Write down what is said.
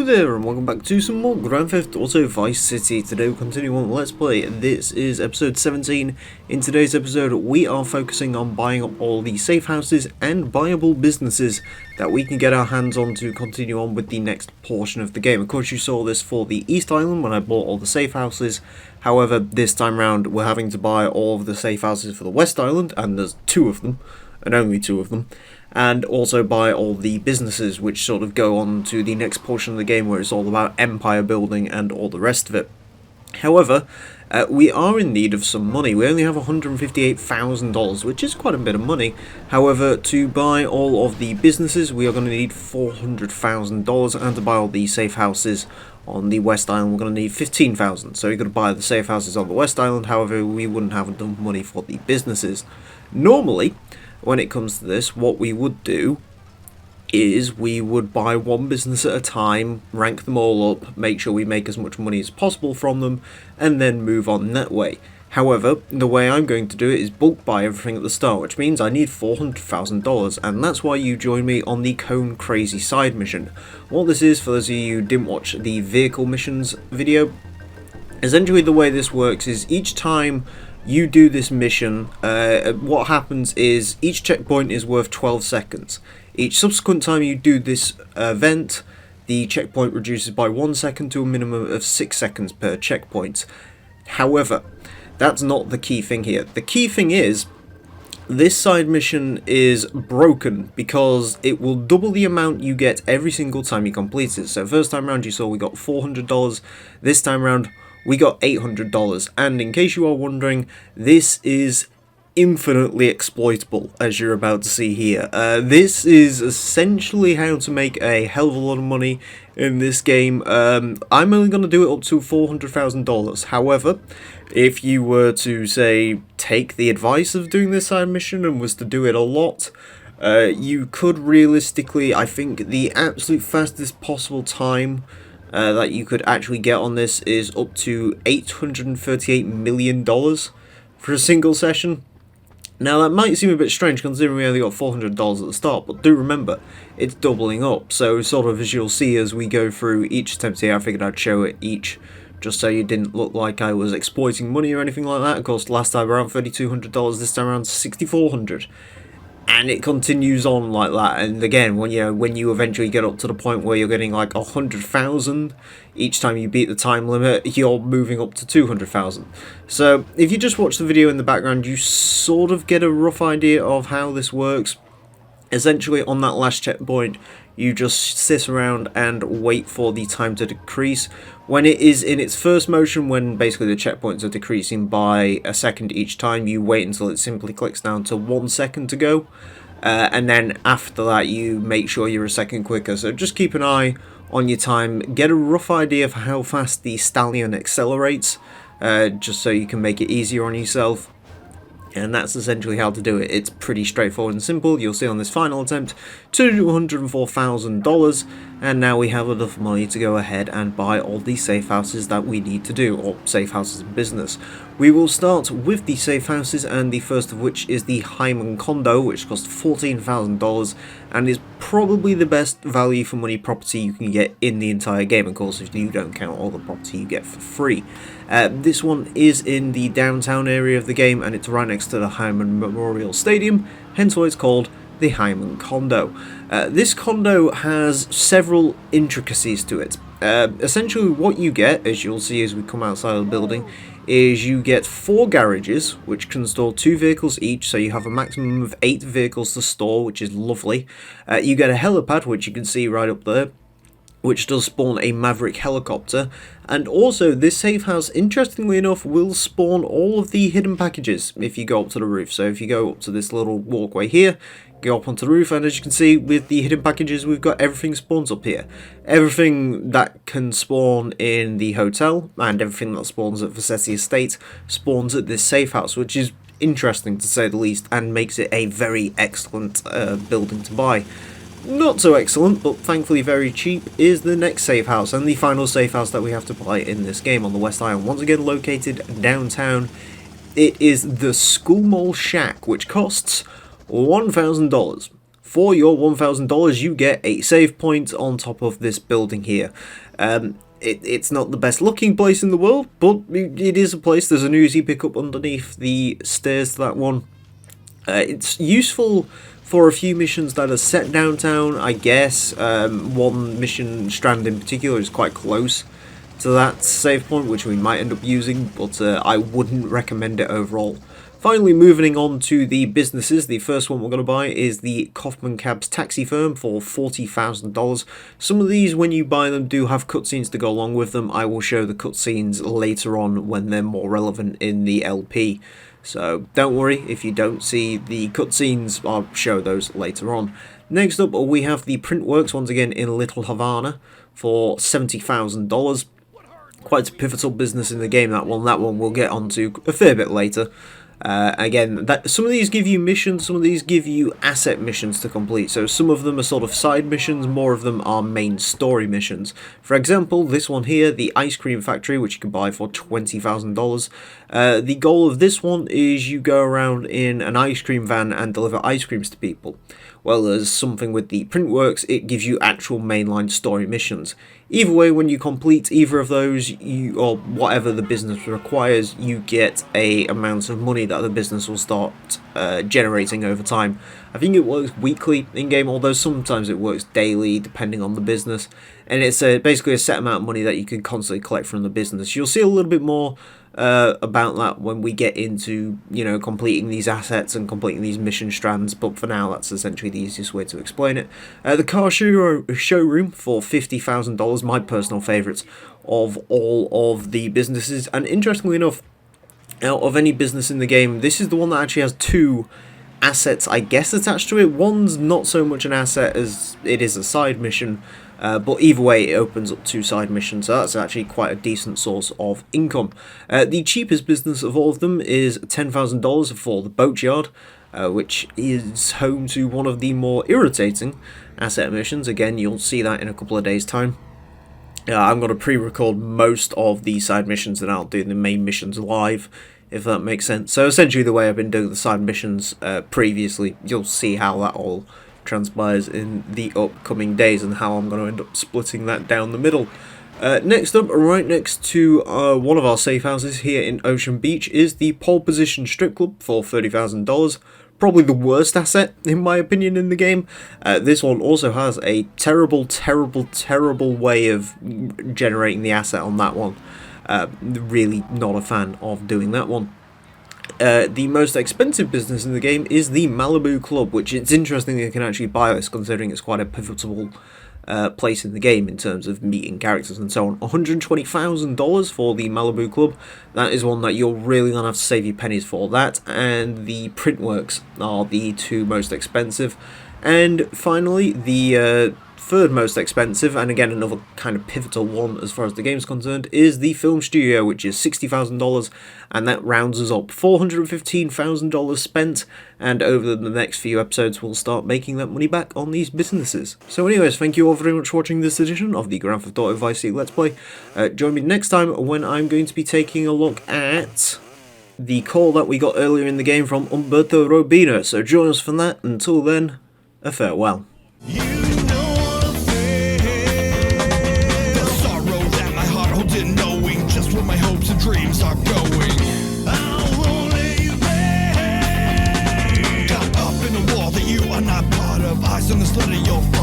there, and welcome back to some more Grand Theft Auto Vice City. Today we'll continue on Let's Play. This is episode 17. In today's episode, we are focusing on buying up all the safe houses and buyable businesses that we can get our hands on to continue on with the next portion of the game. Of course, you saw this for the East Island when I bought all the safe houses. However, this time round, we're having to buy all of the safe houses for the West Island, and there's two of them, and only two of them. And also buy all the businesses which sort of go on to the next portion of the game where it's all about empire building and all the rest of it. However, we are in need of some money. We only have $158,000, which is quite a bit of money. However, to buy all of the businesses, we are going to need $400,000, and to buy all the safe houses on the West Island, we're going to need $15,000. So we're going to buy the safe houses on the West Island. However, we wouldn't have enough money for the businesses. Normally, when it comes to this, what we would do is we would buy one business at a time, rank them all up, make sure we make as much money as possible from them, and then move on that way. However, the way I'm going to do it is bulk buy everything at the start, which means I need $400,000, and that's why you join me on the Cone Crazy side mission. What this is, for those of you who didn't watch the vehicle missions video, essentially the way this works is each time you do this mission, what happens is each checkpoint is worth 12 seconds. Each subsequent time you do this event, the checkpoint reduces by 1 second to a minimum of 6 seconds per checkpoint. However, that's not the key thing here. The key thing is, this side mission is broken because it will double the amount you get every single time you complete it. So first time round you saw we got $400, this time round we got $800, and in case you are wondering, this is infinitely exploitable, as you're about to see here. This is essentially how to make a hell of a lot of money in this game. I'm only going to do it up to $400,000. However, if you were to, say, take the advice of doing this side mission and was to do it a lot, you could realistically, I think the absolute fastest possible time that you could actually get on this is up to $838 million for a single session. Now that might seem a bit strange considering we only got $400 at the start, but do remember, it's doubling up. So sort of as you'll see as we go through each attempt here, I figured I'd show it each, just so you didn't look like I was exploiting money or anything like that. Of course, last time around $3,200, this time around $6,400. And it continues on like that, and again, when you eventually get up to the point where you're getting like 100,000 each time you beat the time limit, you're moving up to 200,000. So if you just watch the video in the background, you sort of get a rough idea of how this works. Essentially, on that last checkpoint, you just sit around and wait for the time to decrease. When it is in its first motion, when basically the checkpoints are decreasing by a second each time, you wait until it simply clicks down to 1 second to go. And then after that, you make sure you're a second quicker. So just keep an eye on your time, get a rough idea of how fast the Stallion accelerates, just so you can make it easier on yourself. And that's essentially how to do it. It's pretty straightforward and simple. You'll see on this final attempt, $204,000, and now we have enough money to go ahead and buy all the safe houses that we need to do, or safe houses in business. We will start with the safe houses, and the first of which is the Hyman Condo, which costs $14,000, and is probably the best value for money property you can get in the entire game, of course, if you don't count all the property you get for free. This one is in the downtown area of the game, and it's right next to the Hyman Memorial Stadium, hence why it's called the Hyman Condo. This condo has several intricacies to it. Essentially what you get, as you'll see as we come outside of the building, is you get 4 garages, which can store 2 vehicles each, so you have a maximum of 8 vehicles to store, which is lovely. You get a helipad, which you can see right up there, which does spawn a Maverick helicopter, and also this safe house, interestingly enough, will spawn all of the hidden packages if you go up to the roof. So if you go up to this little walkway here, go up onto the roof, and as you can see with the hidden packages, we've got everything spawns up here. Everything that can spawn in the hotel and everything that spawns at Vassetti Estate spawns at this safe house, which is interesting to say the least, and makes it a very excellent building to buy. Not so excellent, but thankfully very cheap, is the next safe house, and the final safe house that we have to buy in this game on the West Island. Once again located downtown, it is the School Mall Shack, which costs $1,000. for your $1,000 you get a save point on top of this building here. It's not the best looking place in the world, but it is a place. There's an Uzi pickup underneath the stairs to that one. It's useful for a few missions that are set downtown, I guess. One mission strand in particular is quite close to that save point, which we might end up using, but I wouldn't recommend it overall. Finally, moving on to the businesses, the first one we're going to buy is the Kaufman Cabs taxi firm for $40,000. Some of these, when you buy them, do have cutscenes to go along with them. I will show the cutscenes later on when they're more relevant in the LP. So don't worry if you don't see the cutscenes, I'll show those later on. Next up, we have the Printworks, once again in Little Havana, for $70,000. Quite a pivotal business in the game, that one. That one we'll get onto a fair bit later. Again, some of these give you missions, some of these give you asset missions to complete. So some of them are sort of side missions, more of them are main story missions. For example, this one here, the ice cream factory, which you can buy for $20,000. The goal of this one is you go around in an ice cream van and deliver ice creams to people. Well, there's something with the Printworks, it gives you actual mainline story missions. Either way, when you complete either of those, or whatever the business requires, you get a amount of money that the business will start generating over time. I think it works weekly in-game, although sometimes it works daily, depending on the business. And it's basically a set amount of money that you can constantly collect from the business. You'll see a little bit more about that when we get into, completing these assets and completing these mission strands, but for now that's essentially the easiest way to explain it. The car showroom for $50,000, my personal favourites of all of the businesses, and interestingly enough, out of any business in the game, this is the one that actually has two assets, I guess, attached to it. One's not so much an asset as it is a side mission, but either way it opens up two side missions, so that's actually quite a decent source of income. The cheapest business of all of them is $10,000 for the boatyard, which is home to one of the more irritating asset missions. Again, you'll see that in a couple of days' time. I'm going to pre-record most of the side missions and I'll do the main missions live, if that makes sense. So essentially the way I've been doing the side missions previously, you'll see how that all transpires in the upcoming days and how I'm going to end up splitting that down the middle. Next up, right next to one of our safe houses here in Ocean Beach, is the Pole Position Strip Club for $30,000. Probably the worst asset, in my opinion, in the game. This one also has a terrible way of generating the asset on that one. Really not a fan of doing that one. The most expensive business in the game is the Malibu Club, which it's interesting you can actually buy this, considering it's quite a pivotal place in the game in terms of meeting characters and so on. $120,000 for the Malibu Club. That is one that you're really going to have to save your pennies for. That and the Printworks are the two most expensive. And finally, the third most expensive, and again another kind of pivotal one as far as the game's concerned, is the film studio, which is $60,000, and that rounds us up. $415,000 spent, and over the next few episodes we'll start making that money back on these businesses. So anyways, thank you all very much for watching this edition of the Grand Theft Auto Vice City Let's Play. Join me next time when I'm going to be taking a look at the call that we got earlier in the game from Umberto Robina. So join us for that. Until then, a farewell. Dreams are going. I'll only you pay. Got up in a wall that you are not part of. Eyes on the slit of your face.